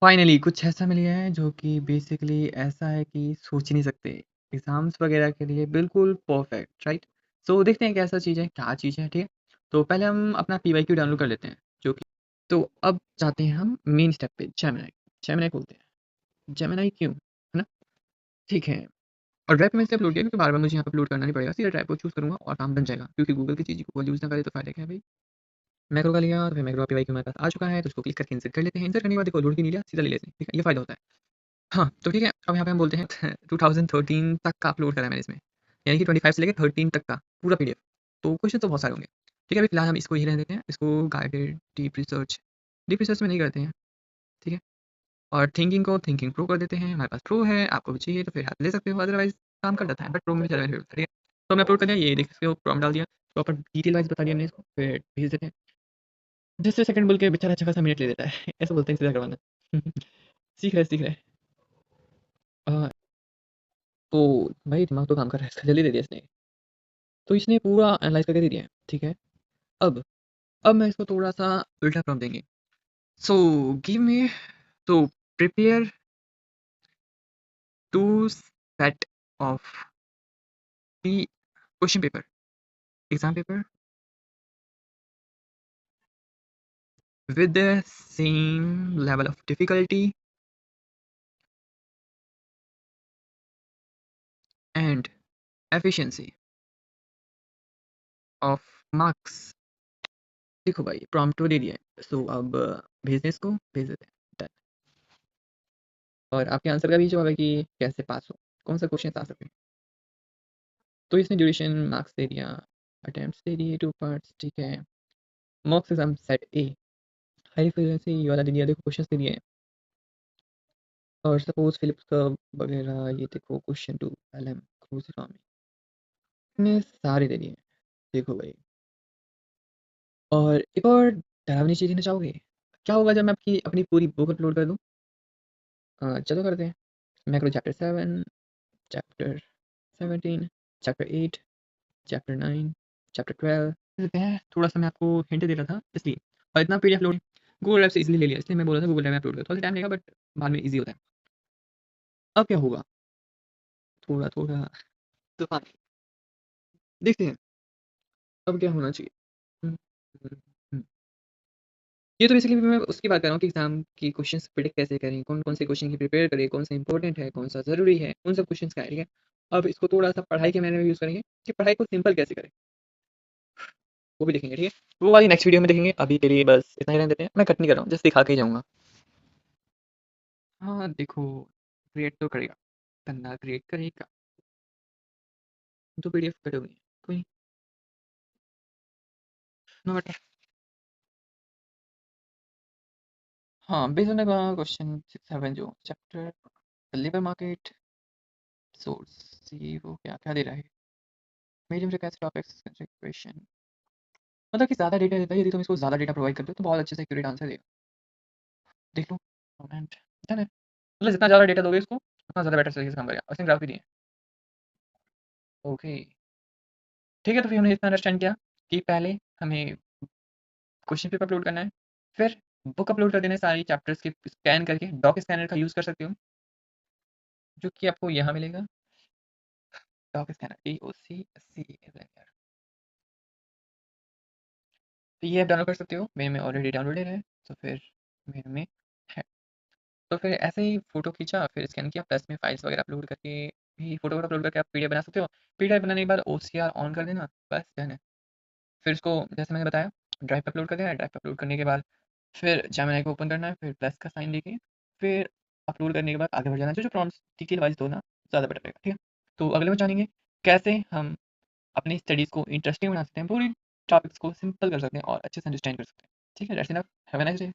Finally कुछ ऐसा मिल गया है जो कि बेसिकली ऐसा है कि सोच ही नहीं सकते। एग्ज़ाम्स वगैरह के लिए बिल्कुल परफेक्ट, राइट? सो देखते हैं कैसा चीज़ है, क्या चीज़ है, ठीक है? तो पहले हम अपना पीवाईक्यू डाउनलोड कर लेते हैं, जो कि तो अब जाते हैं हम मेन स्टेप पे, जेमिनी। जेमिनी खोलते हैं। जेमिनी क्यों? है ना? ठीक है। और ड्राइव पे मैंने इसलिए अपलोड किया क्योंकि बार-बार मुझे यहाँ पे अपलोड करना नहीं पड़ेगा। सीधा ड्राइव को चूज़ करूँगा और काम बन जाएगा। क्योंकि गूगल की चीज़ गूगल यूज़ ना करे तो फ़ायदा क्या है भई? मैक्रो का लिया, तो फिर मैक्रो पीवाईक्यू हमारे पास आ चुका है, तो उसको क्लिक करके इंसर्ट कर लेते हैं। इंसर्ट करने के बाद देखो लोड भी नहीं लिया, सीधा ले लेते हैं। ठीक है? ये फ़ायदा होता है। हाँ, तो ठीक है, अब यहाँ पे हम बोलते हैं 2013 तक का अपलोड करा है मैंने इसमें, यानी कि 25 से लेके 13 तक का पूरा पीडीएफ। तो क्वेश्चन तो बहुत सारे होंगे। ठीक है, अभी फिलहाल हम इसको ही रहने देते हैं, इसको गाइडेड डीप रिसर्च में नहीं करते हैं, ठीक है? और थिंकिंग को थिंकिंग प्रो कर देते हैं, हमारे पास प्रो है, आपको भी चाहिए तो फिर आप ले सकते हो, अदरवाइज़ काम कर जाता है, बट प्रो में ज़्यादा बेनिफिट होता है, ठीक है? तो हमने अपलोड कर दिया, ये देख सकते हो प्रॉम्प्ट डाल दिया, प्रॉपर डिटेल वाइज़ बता दिया हमने इसको, फिर भेज देते हैं। जस्ट अ सेकंड बोल के बेचारा अच्छा खासा मिनट ले लेता है, ऐसे बोलते हैं सीधा करवाना। सीख रहा है। तो भाई दिमाग तो काम कर रहा है इसका, जल्दी दे दिया इसने। तो इसने पूरा एनालाइज़ करके दे दिया है, ठीक है? अब अब मैं इसको थोड़ा-सा उल्टा प्रॉम्प्ट देंगे। So give me so prepare 2 set of the question paper, exam paper with the same level of difficulty and efficiency of marks। देखो भाई प्रॉम्प्ट तो दे दिया है, सो अब भेज दें इसको, भेज देते हैं, डन। और आपके आंसर का भी जवाब है कि कैसे पास हो, कौन सा क्वेश्चन आ सकते हैं। तो इसने ड्यूरेशन मार्क्स दे दिया, अटेम्प्ट्स दे दिए 2 पार्ट्स, ठीक है। मॉक्स एग्जाम सेट ए, हाई फ्रीक्वेंसी ये वाला दे दिया, देखो क्वेश्चंस दे दिए हैं। और सपोज फिलिप्स का वगैरह, ये देखो क्वेश्चन 2 एलएम क्रूज इकोनॉमी, इतने सारे दे दिए हैं, देखो भाई। और एक और डरावनी चीज़ देना चाहोगे? क्या होगा जब मैं आपकी अपनी पूरी बुक अपलोड कर दूँ? चलो करते हैं। Macro chapter 7, chapter 17, chapter 8, chapter 9, chapter 12 देते हैं। थोड़ा-सा मैं आपको हिंट दे रहा था इसलिए। और इतना पीडीएफ लोड गूगल ड्राइव से इज़िली ले लिया, इसलिए मैं बोल रहा था गूगल ड्राइव में अपलोड करो। थोड़ा-सा टाइम लगेगा बट बाद में ईज़ी होता है। अब क्या होगा? थोड़ा-थोड़ा तूफ़ान देखते हैं, अब क्या होना चाहिए? हुँ, हुँ, हुँ। ये तो बेसिकली मैं उसकी बात कर रहा हूँ कि एग्ज़ाम की क्वेश्चंस प्रिडिक्ट कैसे करें, कौन-कौन से क्वेश्चन की प्रिपेयर करें, कौन सा इंपॉर्टेंट है, कौन सा ज़रूरी है, उन सब क्वेश्चंस का है, ठीक है? अब इसको थोड़ा-सा पढ़ाई के मायने में यूज़ करेंगे कि पढ़ाई को सिंपल कैसे करें, वो भी देखेंगे, ठीक है? वो वाली नेक्स्ट वीडियो में देखेंगे, अभी के लिए बस इतना ही रहने देते हैं। मैं कट नहीं कर रहा हूँ, जस्ट दिखा के ही जाऊँगा। हाँ, देखो क्रिएट तो करेगा, बंदा क्रिएट करेगा, तो पीडीएफ कटे हुए हैं, कोई नहीं, नो मैटर। हाँ, बेस्ड ऑन द क्वेश्चन 6-7 जो चैप्टर लेबर मार्केट सोर्स, ये वो क्या दे रहा है? मीडियम रिक्वेस्ट टॉपिक्स क्वेश्चन, मतलब कि ज़्यादा डेटा देता है, यदि तुम इसको ज़्यादा डेटा प्रोवाइड करते हो तो बहुत अच्छे से एक्यूरेट आंसर देगा। देख लो कमेंट, डन है। मतलब जितना ज़्यादा डेटा दोगे इसको, उतना ज़्यादा बेटर तरीके से काम करेगा। और इसने ग्राफ भी दिए हैं। ओके, ठीक है, तो फिर हमने इतना अंडरस्टैंड किया कि पहले हमें क्वेश्चन पेपर अपलोड करना है, फिर बुक अपलोड कर देना है सारी चैप्टर्स की, स्कैन करके डॉक स्कैनर का यूज़ कर सकते हो, जो कि आपको यहाँ मिलेगा, डॉक स्कैनर DOCSCANR। तो ये आप डाउनलोड कर सकते हो, मेरे में ऑलरेडी डाउनलोडेड है, तो फिर मेरे में है। तो फिर ऐसे ही फ़ोटो खींचा, फिर स्कैन किया, प्लस में फाइल्स वगैरह अपलोड करके भी फ़ोटो अपलोड करके आप पीडीएफ बना सकते हो। पीडीएफ बनाने के बाद ओसीआर ऑन कर देना, बस डन है। फिर इसको जैसे मैंने बताया ड्राइव पे अपलोड कर देना है, ड्राइव पे अपलोड करने के बाद फिर जेमिनी को ओपन करना है, फिर प्लस का साइन देके फिर अपलोड करने के बाद आगे बढ़ जाना है। जो प्रॉम्प्ट्स डिटेल वाइज़ दो ना, ज़्यादा बेटर रहेगा, ठीक है? तो अगले में जानेंगे कैसे हम अपनी स्टडीज़ को इंटरेस्टिंग बना सकते हैं, पूरी टॉपिक्स को सिंपल कर सकते हैं और अच्छे से अंडरस्टैंड कर सकते हैं। ठीक है? That's enough. Have a nice day.